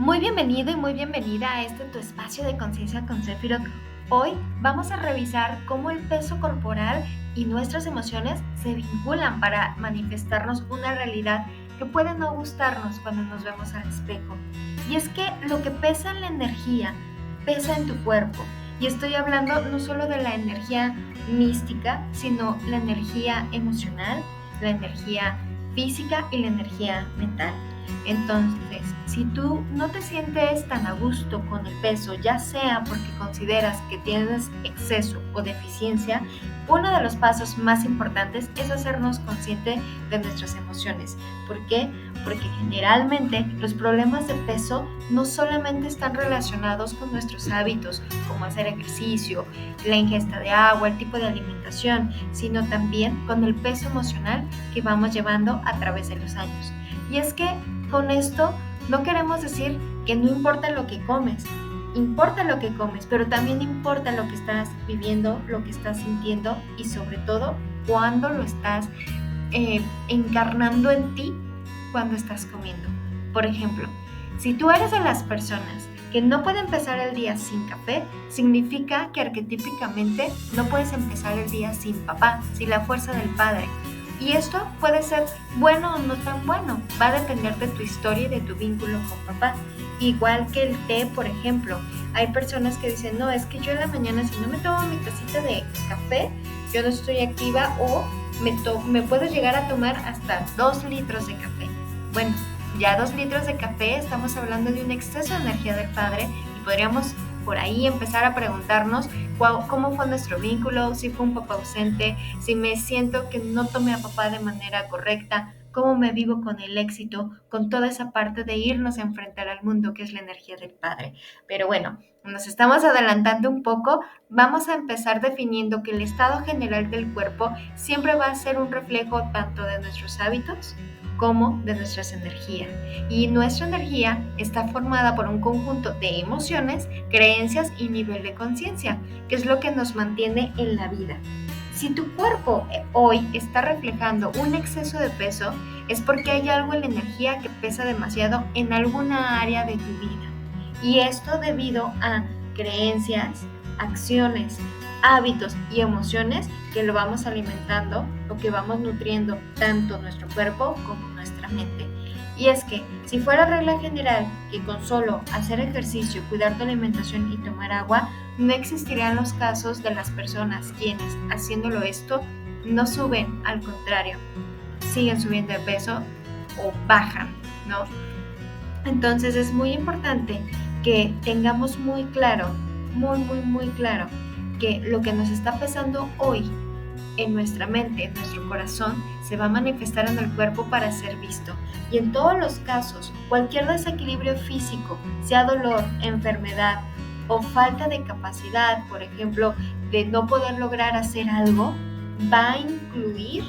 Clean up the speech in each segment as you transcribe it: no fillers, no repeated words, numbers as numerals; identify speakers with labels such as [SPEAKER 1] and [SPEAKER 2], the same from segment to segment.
[SPEAKER 1] Muy bienvenido y muy bienvenida a este tu espacio de conciencia con Sefirot. Hoy vamos a revisar cómo el peso corporal y nuestras emociones se vinculan para manifestarnos una realidad que puede no gustarnos cuando nos vemos al espejo. Y es que lo que pesa en la energía, pesa en tu cuerpo. Y estoy hablando no solo de la energía mística, sino la energía emocional, la energía física y la energía mental. Entonces, si tú no te sientes tan a gusto con el peso, ya sea porque consideras que tienes exceso o deficiencia, uno de los pasos más importantes es hacernos consciente de nuestras emociones. ¿Por qué? Porque generalmente los problemas de peso no solamente están relacionados con nuestros hábitos, como hacer ejercicio, la ingesta de agua, el tipo de alimentación, sino también con el peso emocional que vamos llevando a través de los años. Y es que con esto no queremos decir que no importa lo que comes, importa lo que comes, pero también importa lo que estás viviendo, lo que estás sintiendo y sobre todo cuándo lo estás encarnando en ti cuando estás comiendo. Por ejemplo, si tú eres de las personas que no puede empezar el día sin café, significa que arquetípicamente no puedes empezar el día sin papá, sin la fuerza del padre. Y esto puede ser bueno o no tan bueno, va a depender de tu historia y de tu vínculo con papá. Igual que el té, por ejemplo, hay personas que dicen, no, es que yo en la mañana si no me tomo mi tacita de café, yo no estoy activa o me puedo llegar a tomar hasta 2 litros de café. Bueno, ya 2 litros de café, estamos hablando de un exceso de energía del padre y podríamos por ahí empezar a preguntarnos cómo fue nuestro vínculo, si fue un papá ausente, si me siento que no tomé a papá de manera correcta, cómo me vivo con el éxito, con toda esa parte de irnos a enfrentar al mundo que es la energía del padre. Pero bueno, nos estamos adelantando un poco, vamos a empezar definiendo que el estado general del cuerpo siempre va a ser un reflejo tanto de nuestros hábitos como de nuestras energías. Y nuestra energía está formada por un conjunto de emociones, creencias y nivel de conciencia, que es lo que nos mantiene en la vida. Si tu cuerpo hoy está reflejando un exceso de peso, es porque hay algo en la energía que pesa demasiado en alguna área de tu vida. Y esto debido a creencias, acciones, hábitos y emociones que lo vamos alimentando o que vamos nutriendo tanto nuestro cuerpo como nuestra mente. Y es que si fuera regla general que con solo hacer ejercicio, cuidar tu alimentación y tomar agua, no existirían los casos de las personas quienes haciéndolo esto no suben, al contrario, siguen subiendo de peso o bajan, ¿no? Entonces es muy importante que tengamos muy claro, muy claro, que lo que nos está pesando hoy en nuestra mente, en nuestro corazón, se va a manifestar en el cuerpo para ser visto. Y en todos los casos, cualquier desequilibrio físico, sea dolor, enfermedad o falta de capacidad, por ejemplo, de no poder lograr hacer algo, va a incluir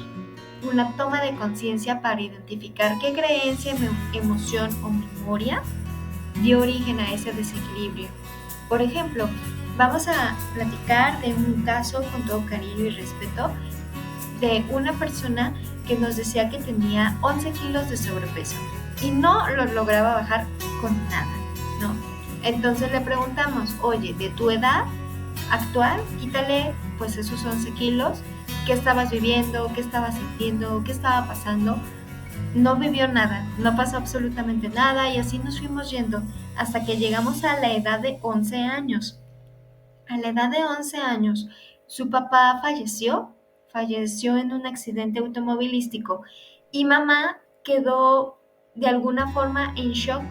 [SPEAKER 1] una toma de conciencia para identificar qué creencia, emoción o memoria dio origen a ese desequilibrio. Por ejemplo, vamos a platicar de un caso con todo cariño y respeto de una persona que nos decía que tenía 11 kilos de sobrepeso y no lo lograba bajar con nada, ¿no? Entonces le preguntamos, oye, de tu edad actual, quítale pues esos 11 kilos, ¿qué estabas viviendo? ¿Qué estabas sintiendo? ¿Qué estaba pasando? No vivió nada, no pasó absolutamente nada y así nos fuimos yendo hasta que llegamos a la edad de 11 años. A la edad de 11 años, su papá falleció en un accidente automovilístico y mamá quedó de alguna forma en shock,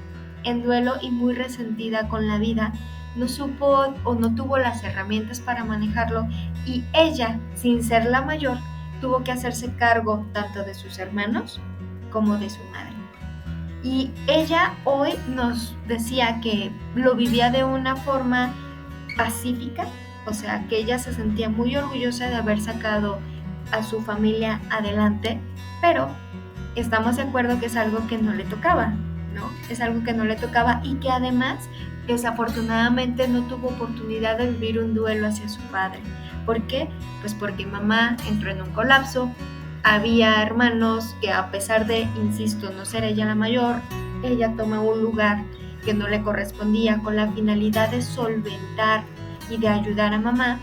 [SPEAKER 1] en duelo y muy resentida con la vida. No supo o no tuvo las herramientas para manejarlo y ella, sin ser la mayor, tuvo que hacerse cargo tanto de sus hermanos como de su madre. Y ella hoy nos decía que lo vivía de una forma pacífica, o sea, que ella se sentía muy orgullosa de haber sacado a su familia adelante, pero estamos de acuerdo que es algo que no le tocaba, ¿no? Es algo que no le tocaba y que además, desafortunadamente, no tuvo oportunidad de vivir un duelo hacia su padre. ¿Por qué? Pues porque mamá entró en un colapso, había hermanos que a pesar de, insisto, no ser ella la mayor, ella toma un lugar que no le correspondía, con la finalidad de solventar y de ayudar a mamá,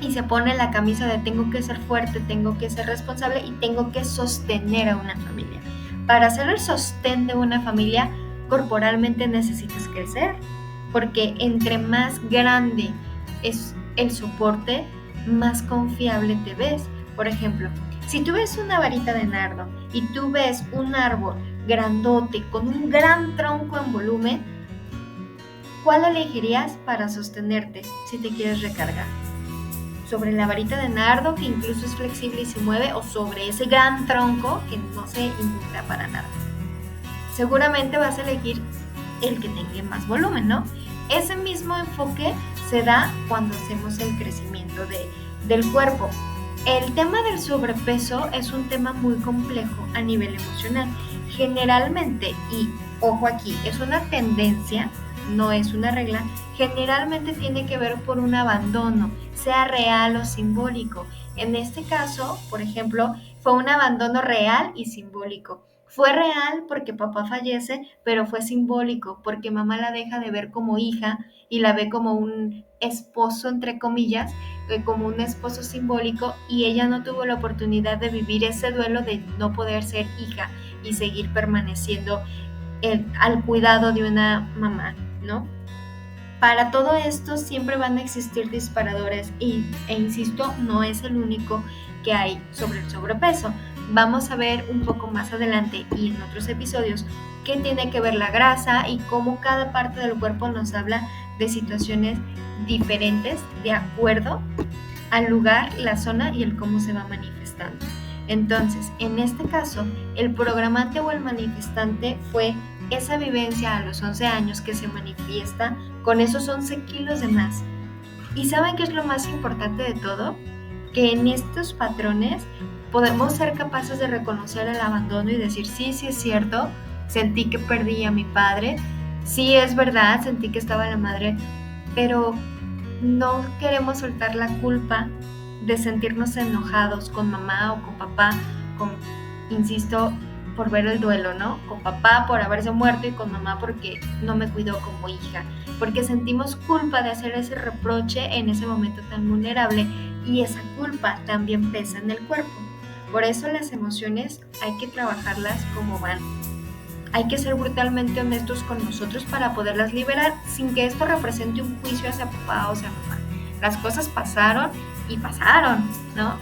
[SPEAKER 1] y se pone la camisa de tengo que ser fuerte, tengo que ser responsable y tengo que sostener a una familia. Para ser el sostén de una familia, corporalmente necesitas crecer, porque entre más grande es el soporte, más confiable te ves. Por ejemplo, si tú ves una varita de nardo y tú ves un árbol grandote con un gran tronco en volumen, ¿cuál elegirías para sostenerte si te quieres recargar? ¿Sobre la varita de nardo, que incluso es flexible y se mueve, o sobre ese gran tronco que no se inunda para nada? Seguramente vas a elegir el que tenga más volumen, ¿no? Ese mismo enfoque se da cuando hacemos el crecimiento del cuerpo. El tema del sobrepeso es un tema muy complejo a nivel emocional. Generalmente, y ojo aquí, es una tendencia, no es una regla, generalmente tiene que ver por un abandono, sea real o simbólico. En este caso, por ejemplo, fue un abandono real y simbólico. Fue real porque papá fallece, pero fue simbólico porque mamá la deja de ver como hija y la ve como un esposo, entre comillas, como un esposo simbólico, y ella no tuvo la oportunidad de vivir ese duelo de no poder ser hija y seguir permaneciendo al cuidado de una mamá, ¿no? Para todo esto siempre van a existir disparadores e insisto, no es el único que hay sobre el sobrepeso. Vamos a ver un poco más adelante y en otros episodios qué tiene que ver la grasa y cómo cada parte del cuerpo nos habla de situaciones diferentes de acuerdo al lugar, la zona y el cómo se va manifestando. Entonces, en este caso, el programante o el manifestante fue esa vivencia a los 11 años que se manifiesta con esos 11 kilos de más. ¿Y saben qué es lo más importante de todo? Que en estos patrones podemos ser capaces de reconocer el abandono y decir, sí, sí es cierto, sentí que perdí a mi padre, sí es verdad, sentí que estaba la madre, pero no queremos soltar la culpa de sentirnos enojados con mamá o con papá, insisto, por ver el duelo, ¿no? Con papá por haberse muerto y con mamá porque no me cuidó como hija, porque sentimos culpa de hacer ese reproche en ese momento tan vulnerable y esa culpa también pesa en el cuerpo. Por eso las emociones hay que trabajarlas como van. Hay que ser brutalmente honestos con nosotros para poderlas liberar sin que esto represente un juicio hacia papá o hacia mamá. Las cosas pasaron y pasaron, ¿no?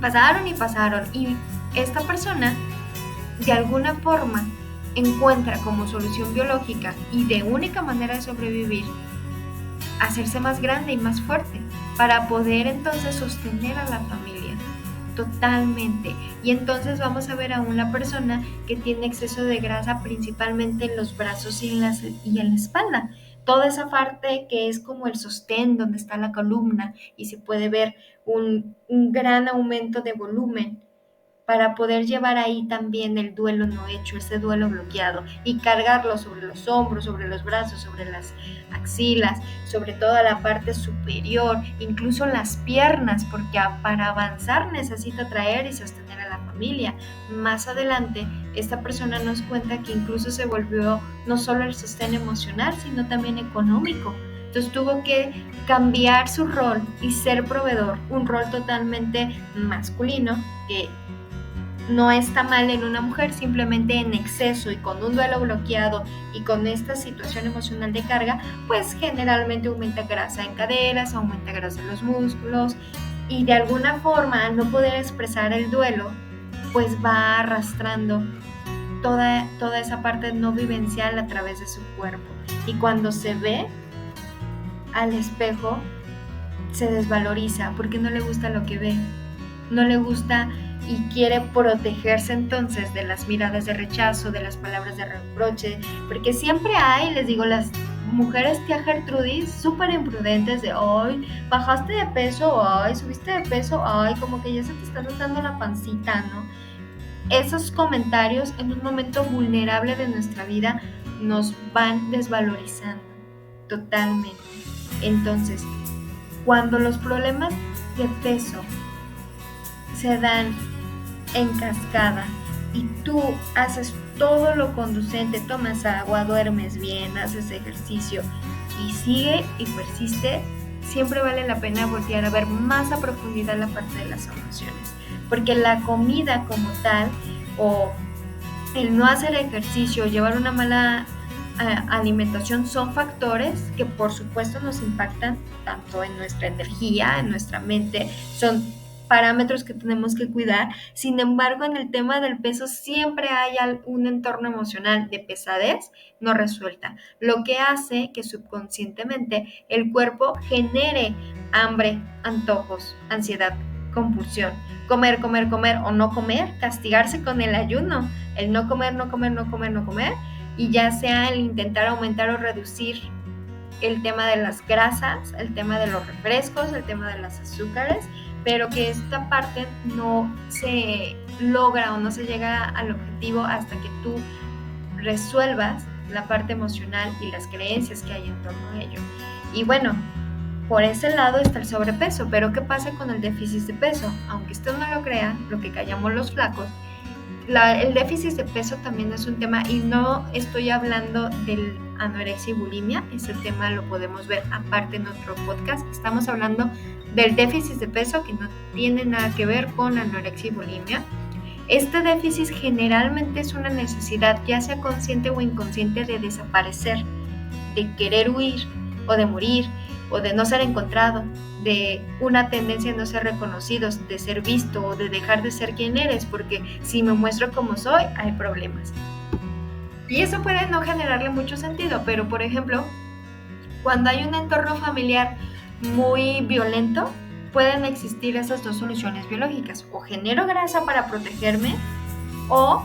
[SPEAKER 1] Pasaron y pasaron. Y esta persona, de alguna forma, encuentra como solución biológica y de única manera de sobrevivir, hacerse más grande y más fuerte para poder entonces sostener a la familia. Totalmente. Y entonces vamos a ver a una persona que tiene exceso de grasa principalmente en los brazos y en la espalda. Toda esa parte que es como el sostén donde está la columna y se puede ver un gran aumento de volumen para poder llevar ahí también el duelo no hecho, ese duelo bloqueado, y cargarlo sobre los hombros, sobre los brazos, sobre las axilas, sobre toda la parte superior, incluso las piernas, porque para avanzar necesita traer y sostener a la familia. Más adelante, esta persona nos cuenta que incluso se volvió no solo el sostén emocional, sino también económico. Entonces tuvo que cambiar su rol y ser proveedor, un rol totalmente masculino que no está mal en una mujer, simplemente en exceso y con un duelo bloqueado y con esta situación emocional de carga, pues generalmente aumenta grasa en caderas, aumenta grasa en los músculos y de alguna forma al no poder expresar el duelo, pues va arrastrando toda esa parte no vivencial a través de su cuerpo. Y cuando se ve al espejo, se desvaloriza porque no le gusta lo que ve, no le gusta y quiere protegerse entonces de las miradas de rechazo, de las palabras de reproche, porque siempre hay, les digo, las mujeres tía Gertrudis súper imprudentes de ay, bajaste de peso, ay, subiste de peso, ay, como que ya se te está notando la pancita, ¿no? Esos comentarios en un momento vulnerable de nuestra vida nos van desvalorizando totalmente. Entonces, cuando los problemas de peso se dan en cascada y tú haces todo lo conducente, tomas agua, duermes bien, haces ejercicio y sigue y persiste, siempre vale la pena voltear a ver más a profundidad la parte de las emociones, porque la comida como tal o el no hacer ejercicio, llevar una mala alimentación son factores que por supuesto nos impactan tanto en nuestra energía, en nuestra mente, son parámetros que tenemos que cuidar. Sin embargo, en el tema del peso siempre hay un entorno emocional de pesadez no resuelta, lo que hace que subconscientemente el cuerpo genere hambre, antojos, ansiedad, compulsión, comer, comer, comer o no comer, castigarse con el ayuno, el no comer, no comer, no comer, no comer, y ya sea el intentar aumentar o reducir el tema de las grasas, el tema de los refrescos, el tema de las azúcares, pero que esta parte no se logra o no se llega al objetivo hasta que tú resuelvas la parte emocional y las creencias que hay en torno a ello. Y bueno, por ese lado está el sobrepeso, pero ¿qué pasa con el déficit de peso? Aunque usted no lo crea, lo que callamos los flacos, el déficit de peso también es un tema y no estoy hablando del anorexia y bulimia, ese tema lo podemos ver aparte en otro podcast, estamos hablando del déficit de peso que no tiene nada que ver con anorexia y bulimia. Este déficit generalmente es una necesidad, ya sea consciente o inconsciente, de desaparecer, de querer huir o de morir o de no ser encontrado, de una tendencia a no ser reconocidos, de ser visto o de dejar de ser quien eres, porque si me muestro como soy, hay problemas. Y eso puede no generarle mucho sentido, pero por ejemplo, cuando hay un entorno familiar muy violento, pueden existir esas dos soluciones biológicas: o genero grasa para protegerme, o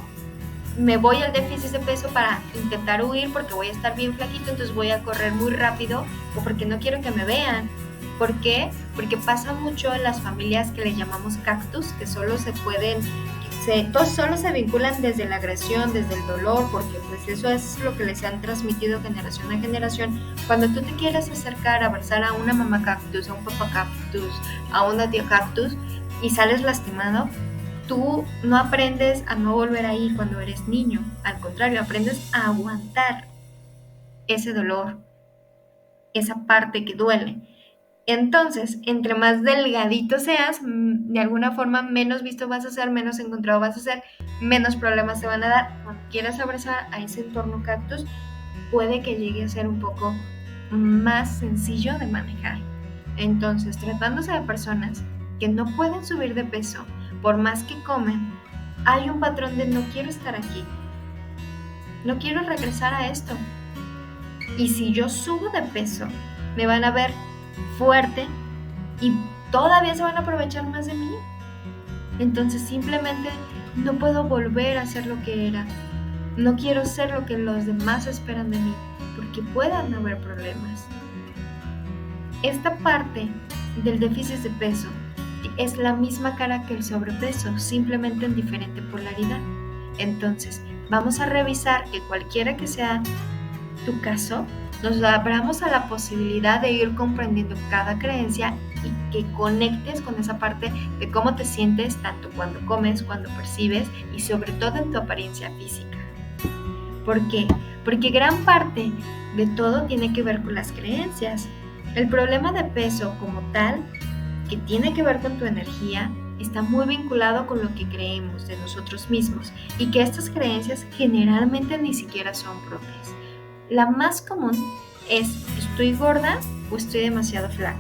[SPEAKER 1] me voy al déficit de peso para intentar huir porque voy a estar bien flaquito, entonces voy a correr muy rápido o porque no quiero que me vean. ¿Por qué? Porque pasa mucho en las familias que le llamamos cactus, que solo se vinculan desde la agresión, desde el dolor, porque pues eso es lo que les han transmitido generación a generación. Cuando tú te quieres acercar a abrazar a una mamá cactus, a un papá cactus, a una tía cactus y sales lastimado, tú no aprendes a no volver ahí cuando eres niño, al contrario, aprendes a aguantar ese dolor, esa parte que duele. Entonces, entre más delgadito seas, de alguna forma menos visto vas a ser, menos encontrado vas a ser, menos problemas te van a dar. Cuando quieras abrazar a ese entorno cactus, puede que llegue a ser un poco más sencillo de manejar. Entonces, tratándose de personas que no pueden subir de peso, por más que comen, hay un patrón de no quiero estar aquí, no quiero regresar a esto. Y si yo subo de peso, me van a ver fuerte y todavía se van a aprovechar más de mí. Entonces simplemente no puedo volver a ser lo que era. No quiero ser lo que los demás esperan de mí, porque puedan haber problemas. Esta parte del déficit de peso es la misma cara que el sobrepeso, simplemente en diferente polaridad. Entonces, vamos a revisar que cualquiera que sea tu caso, nos abramos a la posibilidad de ir comprendiendo cada creencia y que conectes con esa parte de cómo te sientes tanto cuando comes, cuando percibes y sobre todo en tu apariencia física. ¿Por qué? Porque gran parte de todo tiene que ver con las creencias. El problema de peso como tal, que tiene que ver con tu energía, está muy vinculado con lo que creemos de nosotros mismos y que estas creencias generalmente ni siquiera son propias. La más común es ¿estoy gorda o estoy demasiado flaca?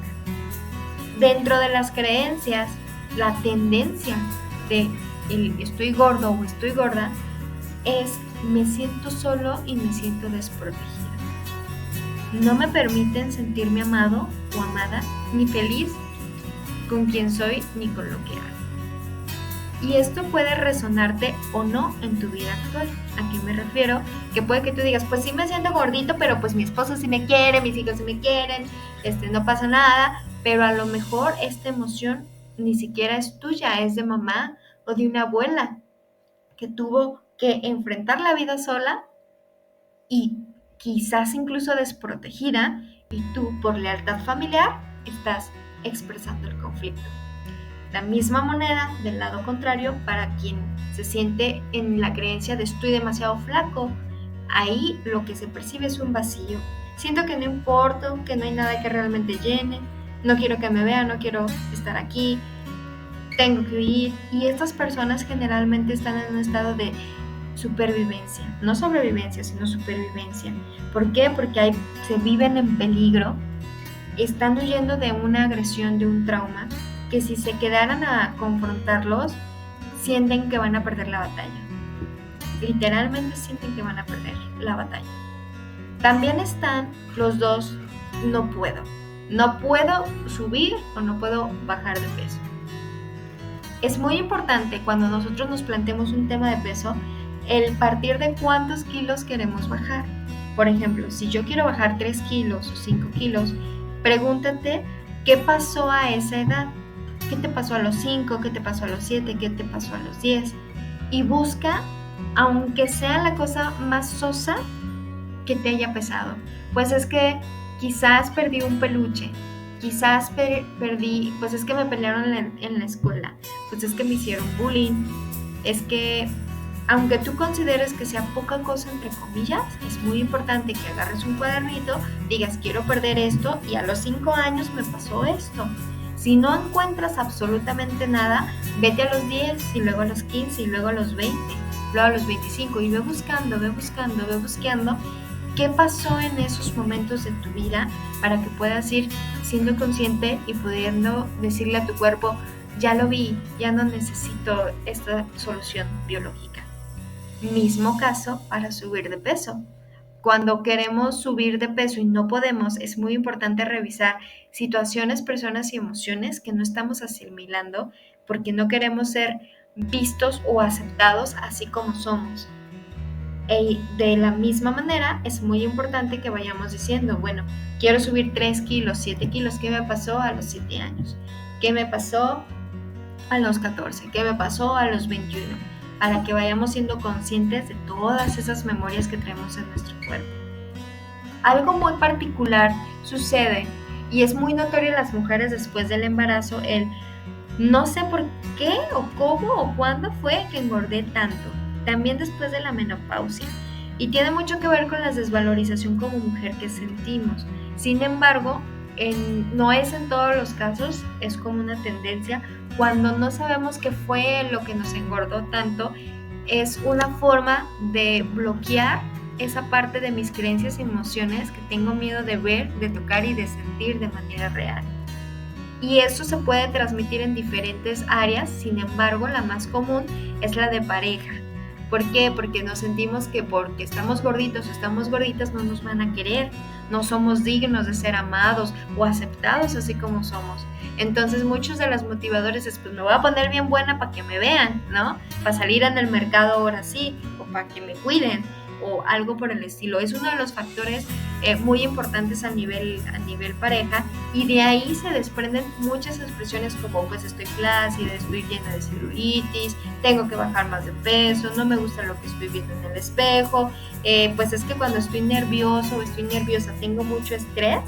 [SPEAKER 1] Dentro de las creencias, la tendencia de el estoy gordo o estoy gorda es me siento solo y me siento desprotegida. No me permiten sentirme amado o amada, ni feliz con quien soy ni con lo que hago. Y esto puede resonarte o no en tu vida actual. ¿A qué me refiero? Que puede que tú digas, pues sí me siento gordito, pero pues mi esposo sí me quiere, mis hijos sí me quieren, no pasa nada, pero a lo mejor esta emoción ni siquiera es tuya, es de mamá o de una abuela que tuvo que enfrentar la vida sola y quizás incluso desprotegida, y tú por lealtad familiar estás expresando el conflicto. La misma moneda del lado contrario para quien se siente en la creencia de estoy demasiado flaco. Ahí lo que se percibe es un vacío. Siento que no importo, que no hay nada que realmente llene, no quiero que me vean, no quiero estar aquí, tengo que huir. Y estas personas generalmente están en un estado de supervivencia, no sobrevivencia, sino supervivencia. ¿Por qué? Porque se viven en peligro, están huyendo de una agresión, de un trauma, que si se quedaran a confrontarlos, sienten que van a perder la batalla. Literalmente sienten que van a perder la batalla. También están los dos, no puedo subir o no puedo bajar de peso. Es muy importante cuando nosotros nos planteemos un tema de peso, el partir de cuántos kilos queremos bajar. Por ejemplo, si yo quiero bajar 3 kilos o 5 kilos, pregúntate qué pasó a esa edad. ¿Qué te pasó a los 5? ¿Qué te pasó a los 7? ¿Qué te pasó a los 10? Y busca, aunque sea la cosa más sosa que te haya pesado. Pues es que quizás perdí un peluche, quizás perdí, pues es que me pelearon en la escuela, pues es que me hicieron bullying, es que aunque tú consideres que sea poca cosa entre comillas, es muy importante que agarres un cuadernito, digas quiero perder esto y a los 5 años me pasó esto. Si no encuentras absolutamente nada, vete a los 10 y luego a los 15 y luego a los 20, luego a los 25 y ve buscando qué pasó en esos momentos de tu vida para que puedas ir siendo consciente y pudiendo decirle a tu cuerpo, ya lo vi, ya no necesito esta solución biológica. Mismo caso para subir de peso. Cuando queremos subir de peso y no podemos, es muy importante revisar situaciones, personas y emociones que no estamos asimilando porque no queremos ser vistos o aceptados así como somos. De la misma manera, es muy importante que vayamos diciendo, bueno, quiero subir 3 kilos, 7 kilos, ¿qué me pasó a los 7 años? ¿Qué me pasó a los 14? ¿Qué me pasó a los 21? Para que vayamos siendo conscientes de todas esas memorias que traemos en nuestro cuerpo. Algo muy particular sucede y es muy notorio en las mujeres después del embarazo, no sé por qué o cómo o cuándo fue que engordé tanto. También después de la menopausia. Y tiene mucho que ver con la desvalorización como mujer que sentimos. Sin embargo, no es en todos los casos, es como una tendencia. Cuando no sabemos qué fue lo que nos engordó tanto, es una forma de bloquear esa parte de mis creencias y emociones que tengo miedo de ver, de tocar y de sentir de manera real. Y eso se puede transmitir en diferentes áreas, sin embargo, la más común es la de pareja. ¿Por qué? Porque nos sentimos que porque estamos gorditos o estamos gorditas no nos van a querer, no somos dignos de ser amados o aceptados así como somos. Entonces muchos de los motivadores es pues me voy a poner bien buena para que me vean, ¿no? Para salir en el mercado ahora sí, o para que me cuiden, o algo por el estilo. Es uno de los factores muy importantes a nivel pareja, y de ahí se desprenden muchas expresiones como pues estoy flácida, estoy llena de celulitis, tengo que bajar más de peso, no me gusta lo que estoy viendo en el espejo, pues es que cuando estoy nervioso o estoy nerviosa, tengo mucho estrés,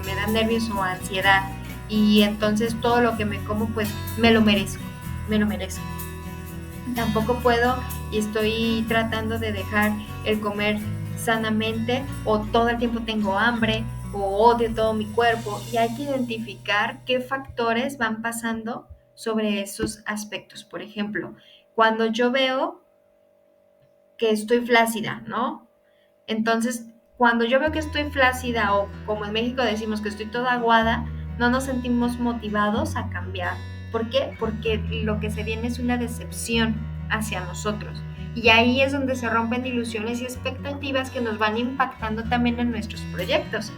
[SPEAKER 1] me da nervios o ansiedad, y entonces todo lo que me como pues me lo merezco. Tampoco puedo y estoy tratando de dejar el comer sanamente, o todo el tiempo tengo hambre o odio todo mi cuerpo, y hay que identificar qué factores van pasando sobre esos aspectos. Por ejemplo, cuando yo veo que estoy flácida, ¿no? Entonces, cuando yo veo que estoy flácida, o como en México decimos que estoy toda aguada, no nos sentimos motivados a cambiar. ¿Por qué? Porque lo que se viene es una decepción hacia nosotros. Y ahí es donde se rompen ilusiones y expectativas que nos van impactando también en nuestros proyectos.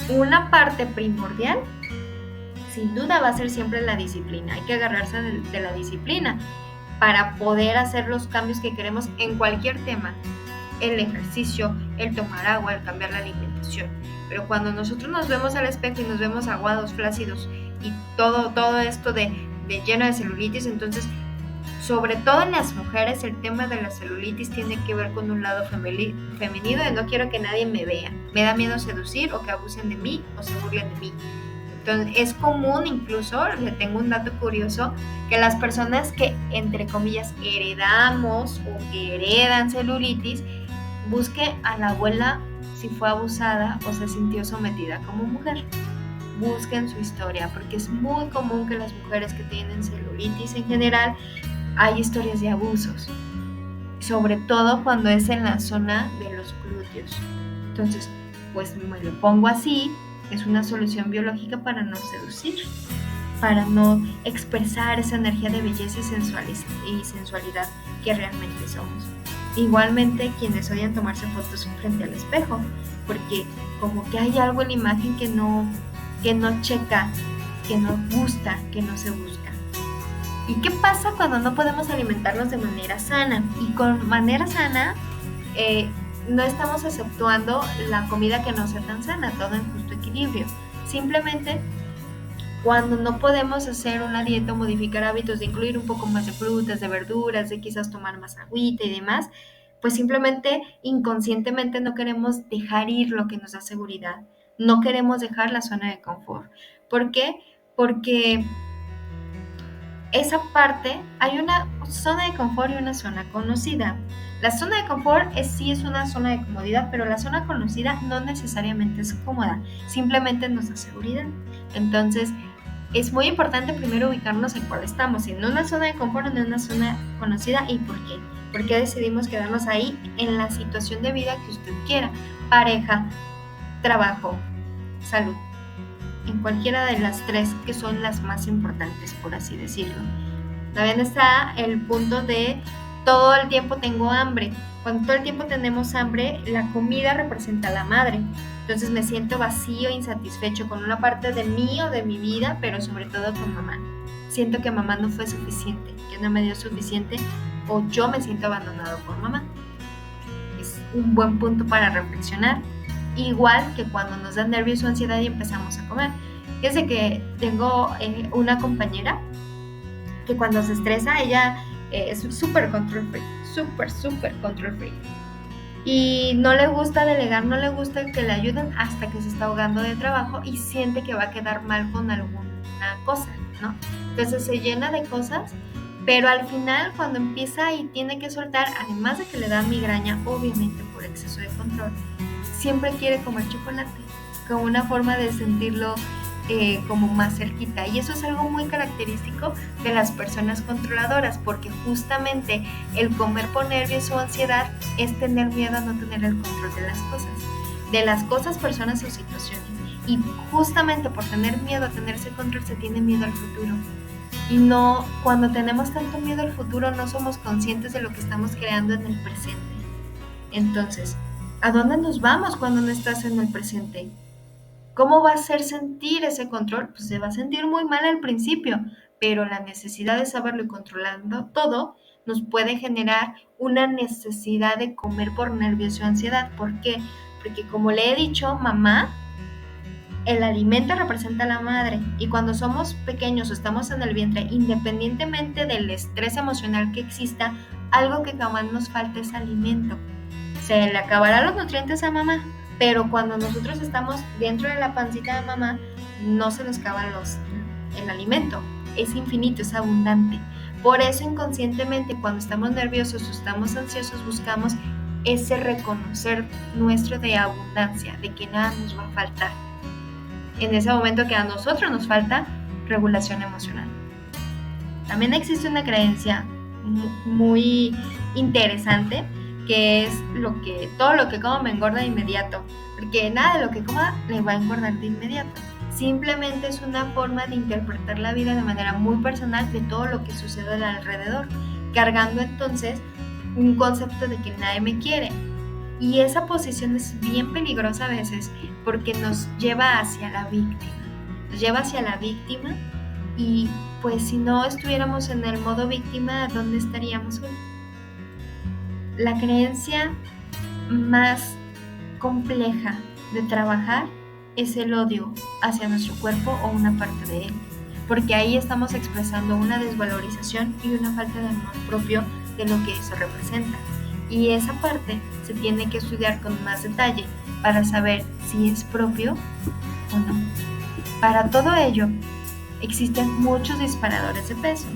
[SPEAKER 1] Una parte primordial, sin duda, va a ser siempre la disciplina. Hay que agarrarse de la disciplina para poder hacer los cambios que queremos en cualquier tema. El ejercicio, el tomar agua, el cambiar la alimentación. Pero cuando nosotros nos vemos al espejo y nos vemos aguados, flácidos y todo esto de lleno de celulitis, entonces, sobre todo en las mujeres, el tema de la celulitis tiene que ver con un lado femenino de no quiero que nadie me vea. Me da miedo seducir o que abusen de mí o se burlen de mí. Entonces, es común, incluso, le tengo un dato curioso, que las personas que, entre comillas, heredamos o que heredan celulitis, busque a la abuela si fue abusada o se sintió sometida como mujer. Busquen su historia, porque es muy común que las mujeres que tienen celulitis en general hay historias de abusos, sobre todo cuando es en la zona de los glúteos. Entonces, pues me lo pongo así, es una solución biológica para no seducir, para no expresar esa energía de belleza y sensualidad que realmente somos. Igualmente, quienes odian tomarse fotos frente al espejo, porque como que hay algo en la imagen que no checa, que no gusta, que no se busca. ¿Y qué pasa cuando no podemos alimentarnos de manera sana? Y con manera sana, no estamos exceptuando la comida que no sea tan sana, todo en justo equilibrio. Simplemente, cuando no podemos hacer una dieta o modificar hábitos de incluir un poco más de frutas, de verduras, de quizás tomar más agüita y demás, pues simplemente inconscientemente no queremos dejar ir lo que nos da seguridad. No queremos dejar la zona de confort. ¿Por qué? Porque esa parte, hay una zona de confort y una zona conocida. La zona de confort sí es una zona de comodidad, pero la zona conocida no necesariamente es cómoda, simplemente nos da seguridad. Entonces, es muy importante primero ubicarnos en cuál estamos, si en una zona de confort o en una zona conocida, y por qué. ¿Por qué decidimos quedarnos ahí en la situación de vida que usted quiera? Pareja, trabajo, salud. En cualquiera de las tres que son las más importantes, por así decirlo. También está el punto de todo el tiempo tengo hambre. Cuando todo el tiempo tenemos hambre, la comida representa a la madre. Entonces me siento vacío, insatisfecho con una parte de mí o de mi vida, pero sobre todo con mamá. Siento que mamá no fue suficiente, que no me dio suficiente, o yo me siento abandonado por mamá. Es un buen punto para reflexionar. Igual que cuando nos da nervios o ansiedad y empezamos a comer. Fíjense que tengo una compañera que cuando se estresa, ella es súper control freak, súper control freak. Y no le gusta delegar, no le gusta que le ayuden hasta que se está ahogando de trabajo y siente que va a quedar mal con alguna cosa, ¿no? Entonces se llena de cosas, pero al final cuando empieza y tiene que soltar, además de que le da migraña, obviamente por exceso de control, siempre quiere comer chocolate, como una forma de sentirlo como más cerquita. Y eso es algo muy característico de las personas controladoras, porque justamente el comer por nervios o ansiedad es tener miedo a no tener el control de las cosas, personas o situaciones. Y justamente por tener miedo a tener ese control se tiene miedo al futuro. Y no, cuando tenemos tanto miedo al futuro, no somos conscientes de lo que estamos creando en el presente. Entonces, ¿a dónde nos vamos cuando no estás en el presente? ¿Cómo va a hacer sentir ese control? Pues se va a sentir muy mal al principio, pero la necesidad de saberlo y controlando todo nos puede generar una necesidad de comer por nervios o ansiedad. ¿Por qué? Porque como le he dicho, mamá, el alimento representa a la madre, y cuando somos pequeños o estamos en el vientre, independientemente del estrés emocional que exista, algo que jamás nos falta es alimento. Se le acabarán los nutrientes a mamá, pero cuando nosotros estamos dentro de la pancita de mamá, no se nos acaba el alimento, es infinito, es abundante. Por eso inconscientemente cuando estamos nerviosos o estamos ansiosos buscamos ese reconocer nuestro de abundancia, de que nada nos va a faltar. En ese momento que a nosotros nos falta regulación emocional. También existe una creencia muy interesante, que es todo lo que como me engorda de inmediato, porque nada de lo que coma le va a engordar de inmediato. Simplemente es una forma de interpretar la vida de manera muy personal de todo lo que sucede alrededor, cargando entonces un concepto de que nadie me quiere. Y esa posición es bien peligrosa a veces porque nos lleva hacia la víctima, y pues si no estuviéramos en el modo víctima, ¿dónde estaríamos hoy? La creencia más compleja de trabajar es el odio hacia nuestro cuerpo o una parte de él, porque ahí estamos expresando una desvalorización y una falta de amor propio de lo que eso representa. Y esa parte se tiene que estudiar con más detalle para saber si es propio o no. Para todo ello, existen muchos disparadores de peso,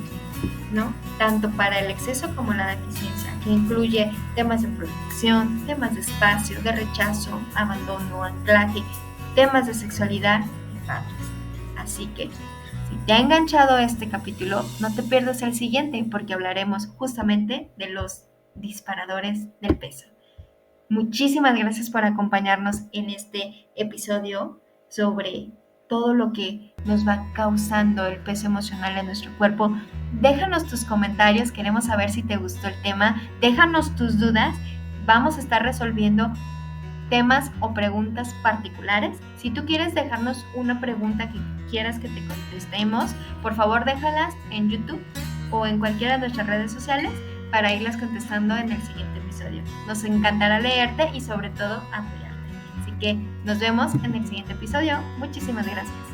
[SPEAKER 1] ¿no? Tanto para el exceso como la deficiencia, que incluye temas de protección, temas de espacio, de rechazo, abandono, anclaje, temas de sexualidad y padres. Así que, si te ha enganchado este capítulo, no te pierdas el siguiente, porque hablaremos justamente de los disparadores del peso. Muchísimas gracias por acompañarnos en este episodio sobre todo lo que nos va causando el peso emocional en nuestro cuerpo. Déjanos tus comentarios, queremos saber si te gustó el tema, déjanos tus dudas, vamos a estar resolviendo temas o preguntas particulares. Si tú quieres dejarnos una pregunta que quieras que te contestemos, por favor déjalas en YouTube o en cualquiera de nuestras redes sociales para irlas contestando en el siguiente episodio. Nos encantará leerte y sobre todo apoyarte. Así que nos vemos en el siguiente episodio. Muchísimas gracias.